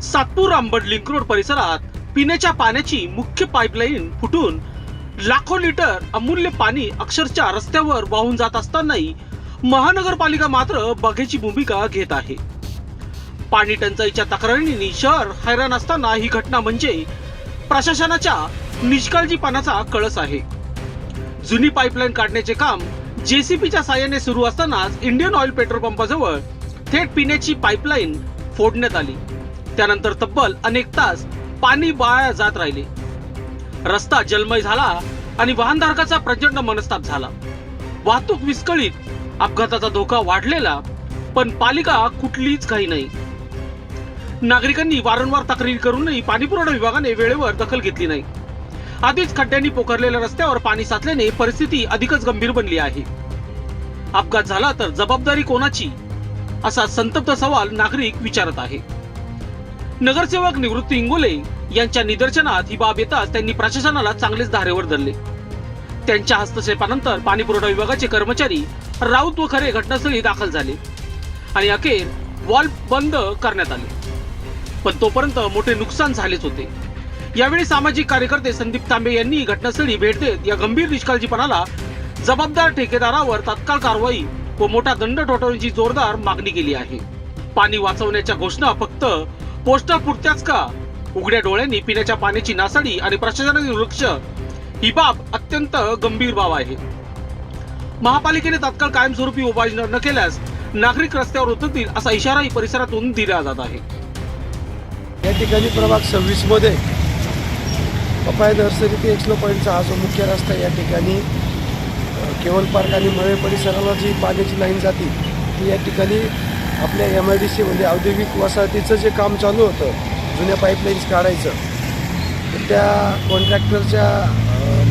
Satpur Ambad link road परिसरात पिण्याच्या पाण्याची मुख्य पाईपलाईन फुटून लाखो लिटर अमूल्य पाणी अक्षरशः रस्त्यावर वाहून जात असतानाही महानगरपालिका मात्र बघ्याची भूमिका घेत आहे। पाणी टंचाईच्या तक्रारींनी शहर हैराण असताना ही घटना म्हणजे प्रशासनाच्या निष्काळजीपणाचा कळस आहे। जुनी पाईपलाईन काढण्याचे काम जेसीबीच्या साहाय्याने सुरू असतानाच इंडियन ऑइल पेट्रोल पंपाजवळ थेट पिण्याची पाईपलाईन फोडण्यात आली। त्यानंतर तब्बल अनेक तास पाणी वाया जात राहिले। रस्ता जलमय झाला आणि वाहनधारकाचा प्रचंड मनस्ताप झाला। वाहतूक विस्कळीत, अपघाताचा धोका वाढलेला, पण पालिका कुठलीच काही नाही। नागरिकांनी वारंवार तक्रारी करूनही पाणीपुरवठा विभागाने वेळेवर दखल घेतली नाही। आधीच खड्ड्यांनी पोखरलेल्या रस्त्यावर पाणी साचल्याने परिस्थिती अधिकच गंभीर बनली आहे। अपघात झाला तर जबाबदारी कोणाची, असा संतप्त सवाल नागरिक विचारत आहे। नगरसेवक निवृत्ती इंगोले यांच्या निदर्शनात ही बाब येताच त्यांनी प्रशासनाला चांगलेच धारेवर धरले। त्यांच्या हस्तक्षेपानंतर पाणी पुरवठा विभागाचे कर्मचारी राऊत व खरे घटनास्थळी दाखल झाले आणि अखेर व्हॉल्व बंद करण्यात आले, पण तोपर्यंत मोठे नुकसान झालेच होते। यावेळी सामाजिक कार्यकर्ते संदीप तांबे यांनी घटनास्थळी भेट देत या गंभीर निष्काळजीपणाला जबाबदार ठेकेदारावर तात्काळ कारवाई व मोठा दंड ठोठावण्याची जोरदार मागणी केली आहे। पाणी वाचवण्याच्या घोषणा फक्त पोस्टापुरत्याच का? उघड्या डोळ्यांनी पिण्याच्या पाण्याची नासाडी आणि प्रशासनाचे दुर्लक्ष ही बाब अत्यंत गंभीर बाब आहे। महापालिकेने तात्काळ कायमस्वरूपी उपाययोजना न केल्यास नागरिक रस्त्यावर उतरतील असा इशाराही परिसरातून दिला जात आहे। या ठिकाणी प्रभाग 26 मध्ये पपाया नर्सरी ते एक्सलो पॉईंटचा हा जो मुख्य रस्ता या ठिकाणी केवल पार्क आणि मळे परिसराला जी पाण्याची लाईन जाते ती या ठिकाणी आपल्या MIDC म्हणजे औद्योगिक वसाहतीचं जे काम चालू होतं जुन्या पाईपलाईन्स काढायचं, तर त्या कॉन्ट्रॅक्टरच्या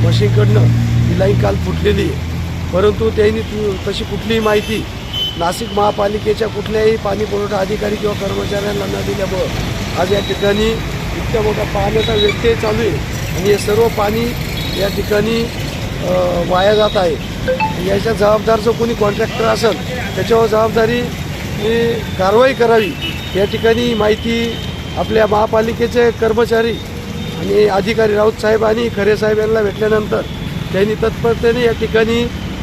मशीनकडनं ही लाईन काल फुटलेली आहे। परंतु त्यांनी तशी कुठलीही माहिती नाशिक महापालिकेच्या कुठल्याही पाणी पुरवठा अधिकारी किंवा कर्मचाऱ्यांना न दिल्यामुळं आज या ठिकाणी इतका मोठा पाण्याचा व्यत्यय चालू आहे आणि हे सर्व पाणी या ठिकाणी वाया जात आहे। याच्या जबाबदार जो कोणी कॉन्ट्रॅक्टर असेल त्याच्यावर जबाबदारी कारवाई करावी। या ठिकाणी माहिती आपल्या महापालिकेचे कर्मचारी आणि अधिकारी राऊत साहेब आणि खरे साहेब यांना भेटल्यानंतर त्यांनी तत्परतेने या ठिकाणी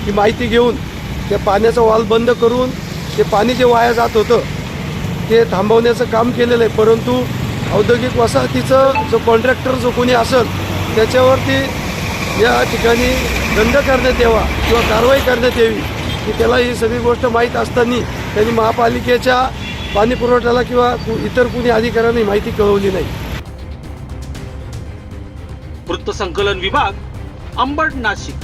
ही माहिती घेऊन त्या पाण्याचा वाल बंद करून ते पाणी जे वाया जात होतं ते थांबवण्याचं काम केलेलं आहे। परंतु औद्योगिक वसाहतीचं जो कॉन्ट्रॅक्टर जो कोणी असेल त्याच्यावरती या ठिकाणी दंड करण्यात यावा किंवा कारवाई करण्यात यावी की त्याला ही सगळी गोष्ट माहीत असताना त्यांनी महापालिकेच्या पाणी पुरवठ्याला किंवा इतर कुणी अधिकाऱ्यांनी माहिती कळवली नाही। वृत्तसंकलन विभाग, अंबड, नाशिक।